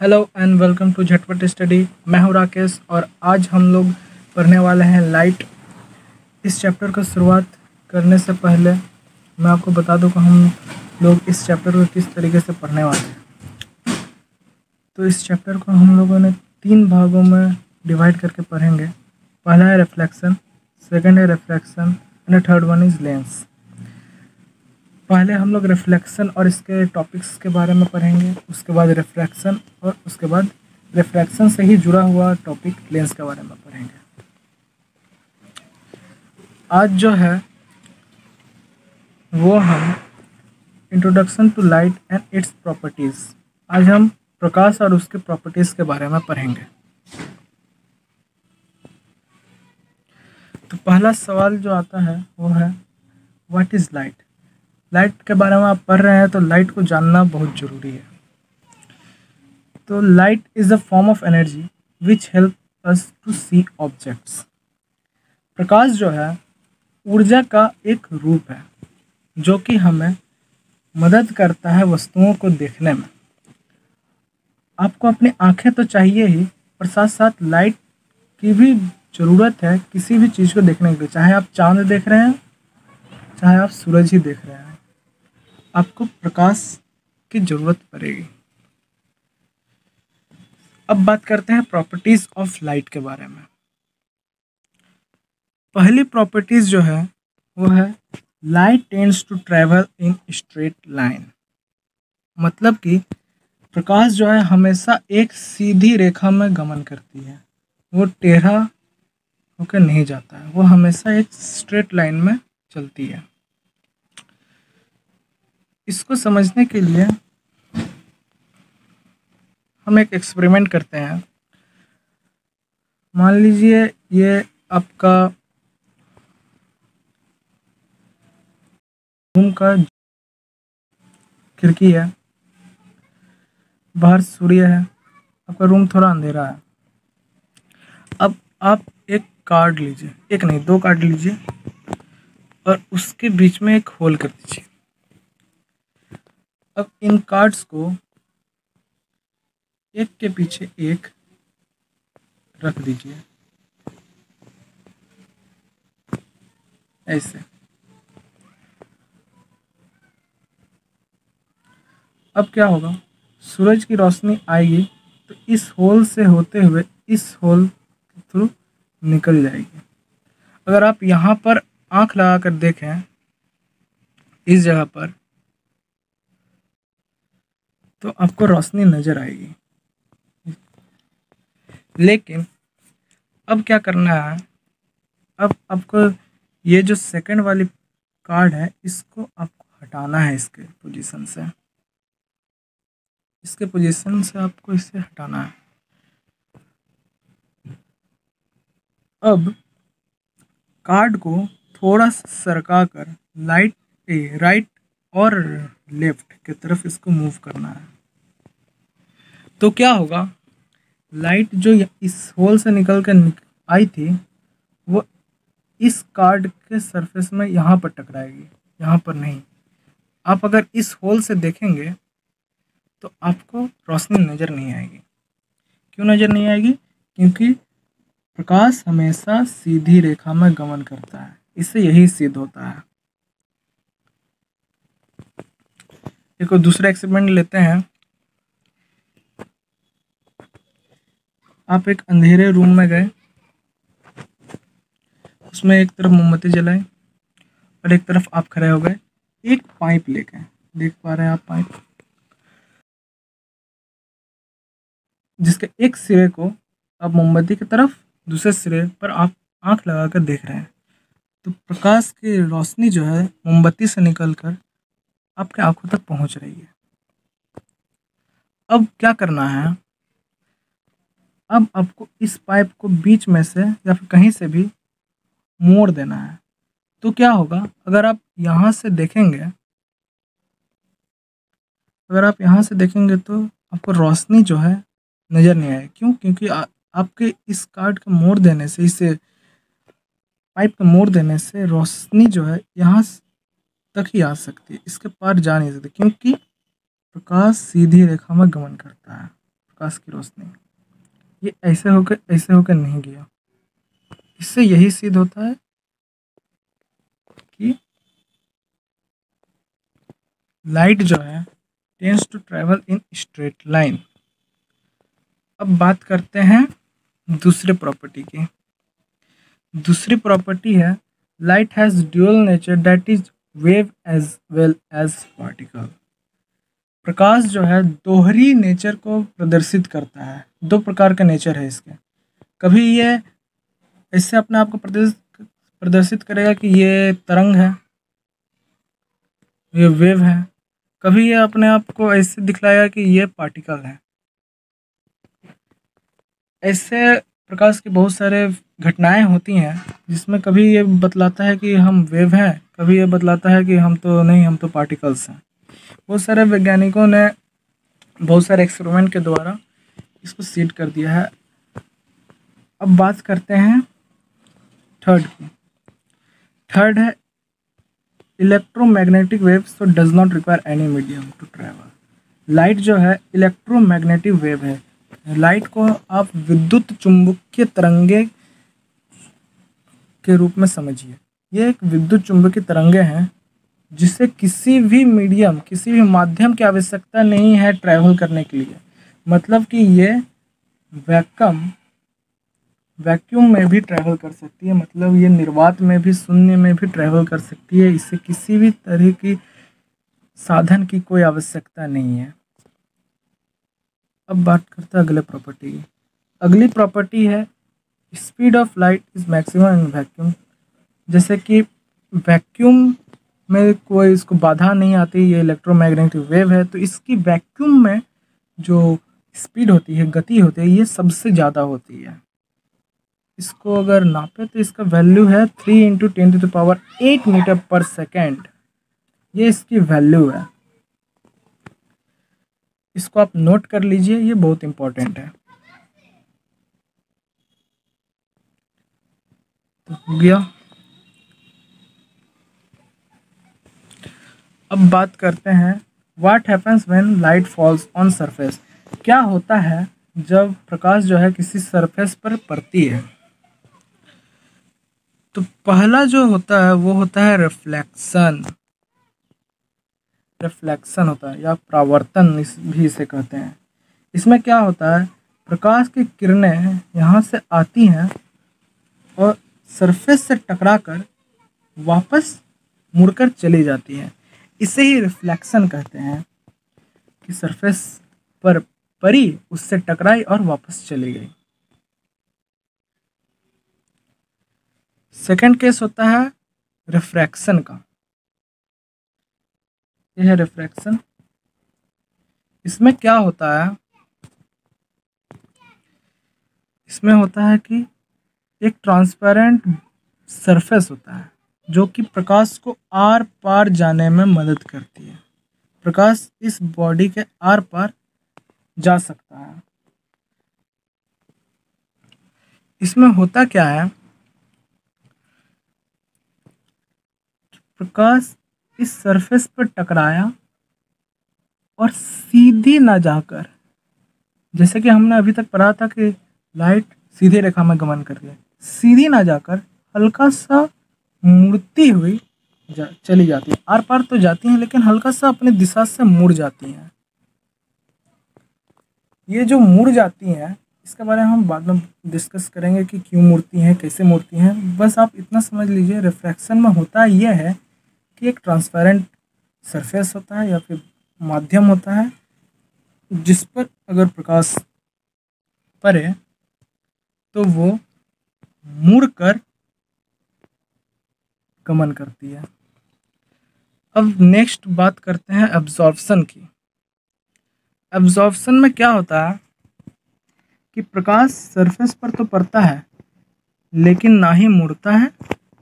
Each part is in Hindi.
हेलो एंड वेलकम टू झटपट स्टडी। मैं हूं राकेश और आज हम लोग पढ़ने वाले हैं लाइट। इस चैप्टर का शुरुआत करने से पहले मैं आपको बता दूं कि हम लोग इस चैप्टर को किस तरीके से पढ़ने वाले हैं। तो इस चैप्टर को हम लोगों ने 3 भागों में डिवाइड करके पढ़ेंगे। पहला है रिफ्लेक्शन, सेकंड है refraction and third one is lens. पहले हम लोग रिफ्लेक्शन और इसके टॉपिक्स के बारे में पढ़ेंगे, उसके बाद रिफ्रैक्शन और उसके बाद रिफ्रैक्शन से ही जुड़ा हुआ टॉपिक लेंस के बारे में पढ़ेंगे। आज जो है वो हम introduction to light and its properties, आज हम प्रकाश और उसके प्रॉपर्टीज़ के बारे में पढ़ेंगे। तो पहला सवाल जो आता है वो है व्हाट इज़ लाइट। लाइट के बारे में आप पढ़ रहे हैं तो लाइट को जानना बहुत ज़रूरी है। तो light is a form of energy which help us to see objects. प्रकाश जो है ऊर्जा का एक रूप है जो कि हमें मदद करता है वस्तुओं को देखने में। आपको अपनी आंखें तो चाहिए ही, पर साथ साथ लाइट की भी ज़रूरत है किसी भी चीज़ को देखने के लिए। चाहे आप चांद देख रहे हैं, चाहे आप सूरज ही देख रहे हैं, आपको प्रकाश की ज़रूरत पड़ेगी। अब बात करते हैं प्रॉपर्टीज़ ऑफ लाइट के बारे में। पहली प्रॉपर्टीज़ जो है वो है light tends to travel in straight line. मतलब कि प्रकाश जो है हमेशा एक सीधी रेखा में गमन करती है, वो टेढ़ा होकर नहीं जाता है, वो हमेशा एक स्ट्रेट लाइन में चलती है। इसको समझने के लिए हम एक एक्सपेरिमेंट करते हैं। मान लीजिए ये आपका रूम का खिड़की है, बाहर सूर्य है, आपका रूम थोड़ा अंधेरा है। अब आप एक कार्ड लीजिए, एक नहीं 2 कार्ड लीजिए और उसके बीच में एक होल कर दीजिए। अब इन कार्ड्स को एक के पीछे एक रख दीजिए ऐसे। अब क्या होगा, सूरज की रोशनी आएगी तो इस होल से होते हुए इस होल के थ्रू निकल जाएगी। अगर आप यहाँ पर आंख लगा कर देखें इस जगह पर, तो आपको रोशनी नज़र आएगी। लेकिन अब क्या करना है, अब आपको ये जो सेकंड वाली कार्ड है इसको आपको हटाना है इसके पोजीशन से। इसके पोजीशन से आपको इसे हटाना है। अब कार्ड को थोड़ा सा सरका कर राइट और लेफ्ट की तरफ इसको मूव करना है। तो क्या होगा, लाइट जो इस होल से निकल कर आई थी वो इस कार्ड के सरफेस में यहाँ पर टकराएगी, यहाँ पर नहीं। आप अगर इस होल से देखेंगे तो आपको रोशनी नज़र नहीं आएगी। क्यों नज़र नहीं आएगी? क्योंकि प्रकाश हमेशा सीधी रेखा में गमन करता है, इससे यही सिद्ध होता है। एक और दूसरा एक्सपेरिमेंट लेते हैं। आप एक अंधेरे रूम में गए, उसमें एक तरफ मोमबत्ती जलाई और एक तरफ आप खड़े हो गए एक पाइप लेकर। देख पा रहे हैं आप पाइप, जिसके एक सिरे को आप मोमबत्ती की तरफ, दूसरे सिरे पर आप आंख लगाकर देख रहे हैं। तो प्रकाश की रोशनी जो है मोमबत्ती से निकलकर आपके आंखों तक पहुंच रही है। अब क्या करना है, अब आपको इस पाइप को बीच में से या फिर कहीं से भी मोड़ देना है। तो क्या होगा, अगर आप यहाँ से देखेंगे, तो आपको रोशनी जो है नज़र नहीं आएगी। क्यों? क्योंकि आपके इस कार्ड के मोड़ देने से, इसे पाइप के मोड़ देने से रोशनी जो है यहाँ तक ही आ सकती है, इसके पार जा नहीं सकती, क्योंकि प्रकाश सीधी रेखा में गमन करता है। प्रकाश की रोशनी, ये ऐसे होकर नहीं गया। इससे यही सिद्ध होता है कि लाइट जो है tends to travel in straight line. अब बात करते हैं दूसरे प्रॉपर्टी की। दूसरी प्रॉपर्टी है light has dual nature that is wave as well as particle. प्रकाश जो है दोहरी नेचर को प्रदर्शित करता है। दो प्रकार का नेचर है इसके। कभी ये इससे अपने आप को प्रदर्शित करेगा कि ये तरंग है, ये वेव है। कभी ये अपने आप को ऐसे दिखलाएगा कि ये पार्टिकल है। ऐसे प्रकाश के बहुत सारे घटनाएं होती हैं जिसमें कभी ये बतलाता है कि हम वेव हैं, कभी ये बतलाता है कि हम तो नहीं, हम तो पार्टिकल्स हैं। बहुत सारे वैज्ञानिकों ने बहुत सारे एक्सपेरिमेंट के द्वारा इसको सीड कर दिया है। अब बात करते हैं थर्ड की। थर्ड है इलेक्ट्रोमैग्नेटिक वेव्स तो does not require any medium to travel. Light जो है इलेक्ट्रोमैग्नेटिक वेव है। लाइट को आप विद्युत चुंबकीय तरंगे के रूप में समझिए। ये एक विद्युत चुंबकीय तरंगे हैं जिसे किसी भी मीडियम, किसी भी माध्यम की आवश्यकता नहीं है ट्रैवल करने के लिए। मतलब कि ये वैक्यूम में भी ट्रैवल कर सकती है। मतलब ये निर्वात में भी, शून्य में भी ट्रैवल कर सकती है। इसे किसी भी तरह की साधन की कोई आवश्यकता नहीं है। अब बात करते हैं अगले प्रॉपर्टी की। अगली प्रॉपर्टी है speed of light is maximum in vacuum. जैसे कि वैक्यूम में कोई इसको बाधा नहीं आती, ये इलेक्ट्रोमैग्नेटिक वेव है, तो इसकी वैक्यूम में जो स्पीड होती है, गति होती है, ये सबसे ज़्यादा होती है। इसको अगर नापे तो इसका वैल्यू है 3 × 10⁸ मीटर पर सेकेंड। ये इसकी वैल्यू है। इसको आप नोट कर लीजिए, ये बहुत इंपॉर्टेंट है। तो हो गया। अब बात करते हैं what happens when light falls on surface. क्या होता है जब प्रकाश जो है किसी सरफेस पर पड़ती है। तो पहला जो होता है वो होता है रिफ्लेक्शन। रिफ्लेक्शन होता है या परावर्तन भी इसे कहते हैं। इसमें क्या होता है, प्रकाश की किरणें यहाँ से आती हैं और सरफेस से टकराकर वापस मुड़कर चली जाती हैं। इसे ही रिफ्लेक्शन कहते हैं कि सरफेस पर पड़ी, उससे टकराई और वापस चली गई। सेकंड केस होता है रिफ्रैक्शन का। यह है रिफ्रैक्शन। इसमें क्या होता है, इसमें होता है कि एक ट्रांसपेरेंट सरफेस होता है जो कि प्रकाश को आर पार जाने में मदद करती है। प्रकाश इस बॉडी के आर पार जा सकता है। इसमें होता क्या है, प्रकाश इस सरफेस पर टकराया और सीधी ना जाकर, जैसे कि हमने अभी तक पढ़ा था कि लाइट सीधी रेखा में गमन करती है, सीधी ना जाकर हल्का सा मुड़ती हुई चली जाती है। आर पार तो जाती हैं लेकिन हल्का सा अपनी दिशा से मुड़ जाती हैं। ये जो मुड़ जाती हैं इसके बारे में हम बाद में डिस्कस करेंगे कि क्यों मुड़ती हैं, कैसे मुड़ती हैं। बस आप इतना समझ लीजिए, रिफ्रैक्शन में होता यह है कि एक ट्रांसपेरेंट सरफेस होता है या फिर माध्यम होता है जिस पर अगर प्रकाश पड़े तो वो मुड़कर गमन करती है। अब नेक्स्ट बात करते हैं एब्जॉर्प्शन की। एब्जॉर्प्शन में क्या होता है कि प्रकाश सरफेस पर तो पड़ता है लेकिन ना ही मुड़ता है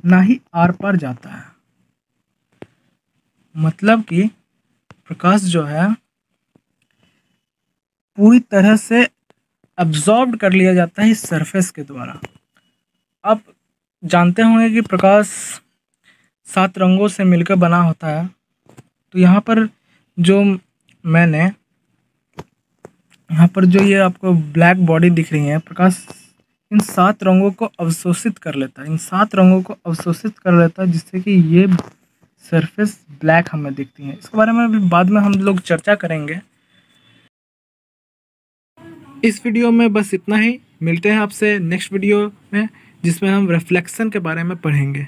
ना ही आर पार जाता है। मतलब कि प्रकाश जो है पूरी तरह से एब्जॉर्ब कर लिया जाता है इस सरफेस के द्वारा। आप जानते होंगे कि प्रकाश 7 रंगों से मिलकर बना होता है। तो यहाँ पर जो मैंने यहाँ पर जो ये आपको ब्लैक बॉडी दिख रही है, प्रकाश इन 7 रंगों को अवशोषित कर लेता है, इन 7 रंगों को अवशोषित कर लेता है, जिससे कि ये सरफेस ब्लैक हमें दिखती है। इसके बारे में अभी बाद में हम लोग चर्चा करेंगे। इस वीडियो में बस इतना ही। मिलते हैं आपसे नेक्स्ट वीडियो में, जिसमें हम रिफ्लेक्शन के बारे में पढ़ेंगे।